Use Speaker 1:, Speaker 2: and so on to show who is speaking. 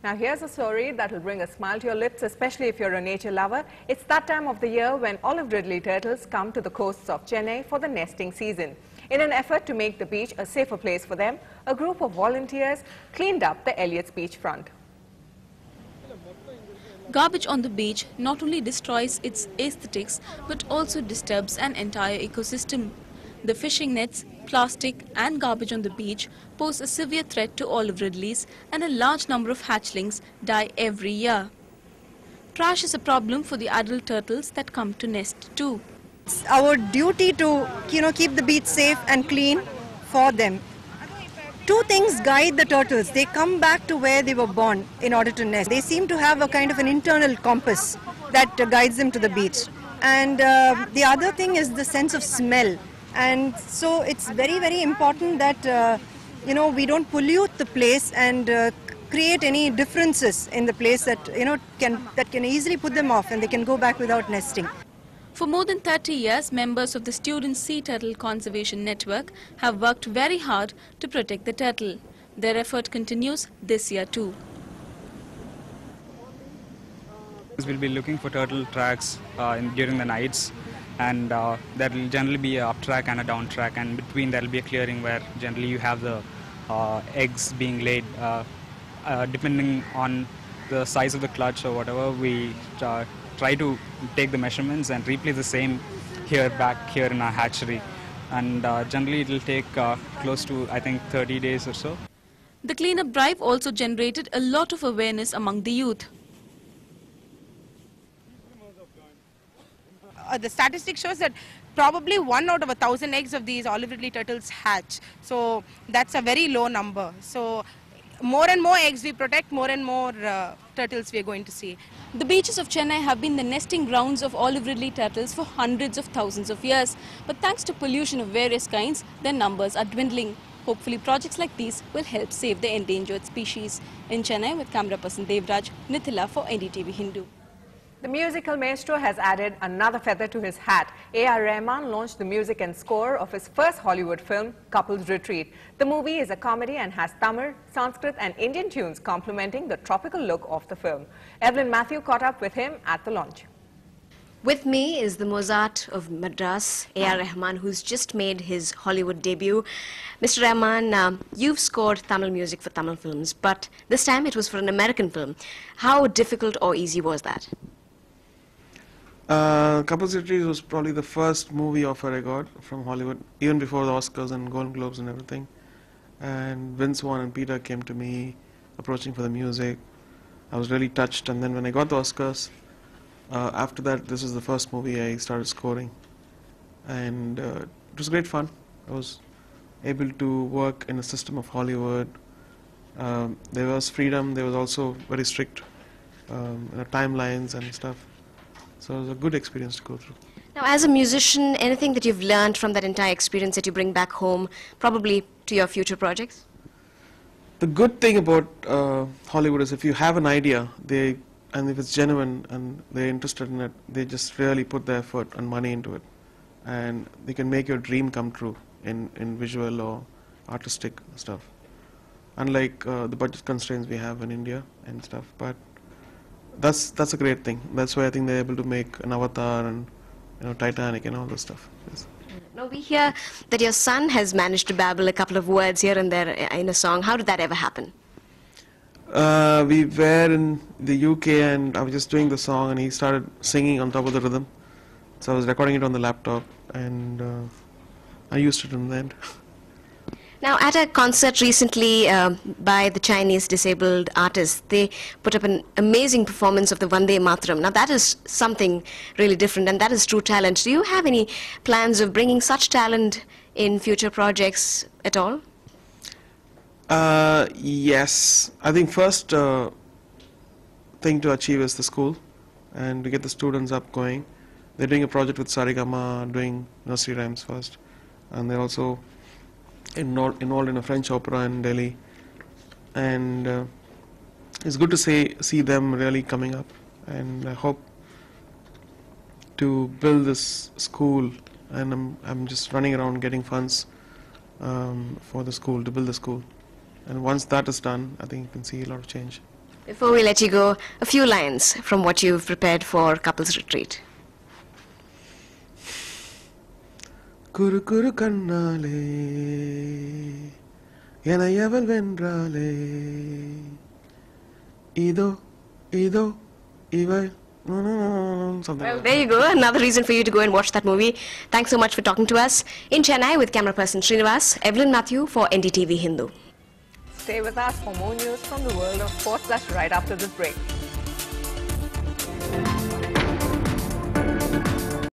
Speaker 1: Now here's a story that will bring a smile to your lips, especially if you're a nature lover. It's that time of the year when olive ridley turtles come to the coasts of Chennai for the nesting season. In an effort to make the beach a safer place for them, a group of volunteers cleaned up the Elliott's beachfront.
Speaker 2: Garbage on the beach not only destroys its aesthetics but also disturbs an entire ecosystem. The fishing nets, plastic and garbage on the beach pose a severe threat to olive ridleys, and a large number of hatchlings die every year. Trash is a problem for the adult turtles that come to nest too.
Speaker 3: It's our duty to, keep the beach safe and clean for them. Two things guide the turtles. They come back to where they were born in order to nest. They seem to have a kind of an internal compass that guides them to the beach. And the other thing is the sense of smell. And so it's very, very important that, we don't pollute the place and create any differences in the place that, can easily put them off and they can go back without nesting.
Speaker 2: For more than 30 years, members of the Student Sea Turtle Conservation Network have worked very hard to protect the turtle. Their effort continues this year too.
Speaker 4: We'll be looking for turtle tracks during the nights, and there will generally be an up track and a down track, and between there will be a clearing where generally you have the eggs being laid. Depending on the size of the clutch or whatever, we try to take the measurements and replace the same back here in our hatchery, and generally it will take close to, I think, 30 days or so.
Speaker 2: The cleanup drive also generated a lot of awareness among the youth.
Speaker 5: The statistic shows that probably 1 out of 1,000 eggs of these olive ridley turtles hatch. So that's a very low number. So more and more eggs we protect, more and more turtles we are going to see.
Speaker 2: The beaches of Chennai have been the nesting grounds of olive ridley turtles for hundreds of thousands of years. But thanks to pollution of various kinds, their numbers are dwindling. Hopefully projects like these will help save the endangered species. In Chennai, with camera person Devraj, Nithila for NDTV Hindu.
Speaker 1: The musical maestro has added another feather to his hat. A.R. Rahman launched the music and score of his first Hollywood film, Couples Retreat. The movie is a comedy and has Tamil, Sanskrit and Indian tunes complementing the tropical look of the film. Evelyn Mathew caught up with him at the launch.
Speaker 6: With me is the Mozart of Madras, A.R. Rahman, who's just made his Hollywood debut. Mr. Rahman, you've scored Tamil music for Tamil films, but this time it was for an American film. How difficult or easy was that?
Speaker 7: Couples Retreat was probably the first movie offer I got from Hollywood, even before the Oscars and Golden Globes and everything. And Vince Vaughn and Peter came to me, approaching for the music. I was really touched, and then when I got the Oscars, after that, this was the first movie I started scoring. And it was great fun. I was able to work in a system of Hollywood. There was freedom, there was also very strict timelines and stuff. So it was a good experience to go through.
Speaker 6: Now, as a musician, anything that you've learned from that entire experience that you bring back home, probably to your future projects?
Speaker 7: The good thing about Hollywood is if you have an idea, and if it's genuine and they're interested in it, they just really put their effort and money into it. And they can make your dream come true in visual or artistic stuff. Unlike the budget constraints we have in India and stuff. But that's a great thing. That's why I think they're able to make an Avatar and Titanic and all this stuff. Yes.
Speaker 6: Now we hear that your son has managed to babble a couple of words here and there in a song. How did that ever happen?
Speaker 7: We were in the UK and I was just doing the song and he started singing on top of the rhythm. So I was recording it on the laptop and I used it in the end.
Speaker 6: Now, at a concert recently by the Chinese disabled artists, they put up an amazing performance of the Vande Mataram. Now, that is something really different, and that is true talent. Do you have any plans of bringing such talent in future projects at all?
Speaker 7: Yes. I think first thing to achieve is the school and to get the students up going. They're doing a project with Sarigama, doing nursery rhymes first, and they're also involved in a French opera in Delhi, and it's good to see them really coming up, and I hope to build this school, and I'm just running around getting funds for the school, to build the school, and once that is done, I think you can see a lot of change.
Speaker 6: Before we let you go, a few lines from what you've prepared for Couples Retreat.
Speaker 7: Kuru kuru kannale, yana yaval vendrale, ido, ival. Something
Speaker 6: Well,
Speaker 7: like
Speaker 6: there you go. Another reason for you to go and watch that movie. Thanks so much for talking to us. In Chennai with camera person Srinivas, Evelyn, Mathew for NDTV Hindu.
Speaker 1: Stay with us for more news from the world of sports. That's right after this break.